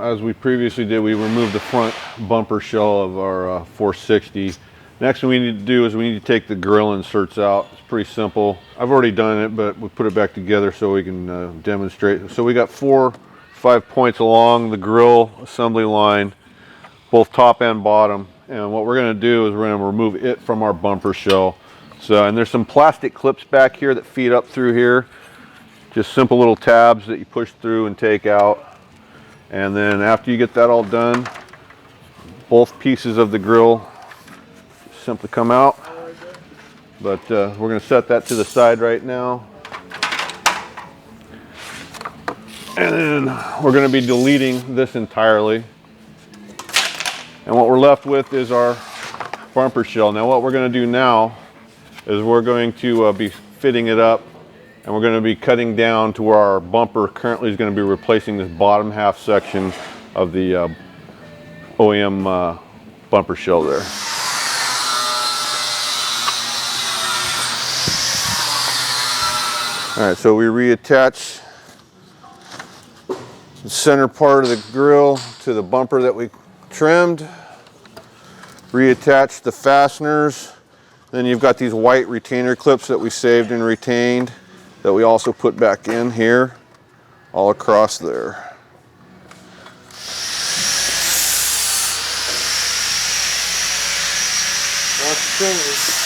As we previously did, we removed the front bumper shell of our 460. Next thing we need to do is we need to take the grill inserts out. It's pretty simple. I've already done it, but we put it back together so we can demonstrate. So we got 5 points along the grill assembly line, both top and bottom. And what we're going to do is we're going to remove it from our bumper shell. And there's some plastic clips back here that feed up through here. Just simple little tabs that you push through and take out. And then after you get that all done, both pieces of the grill simply come out. But we're going to set that to the side right now. And then we're going to be deleting this entirely. And what we're left with is our bumper shell. Now what we're going to do now is we're going to be fitting it up, and we're going to be cutting down to where our bumper currently is going to be replacing this bottom half section of the OEM bumper shell there. All right, so we reattach the center part of the grill to the bumper that we trimmed, reattach the fasteners. Then you've got these white retainer clips that we saved and retained that we also put back in here, all across there. That's finished.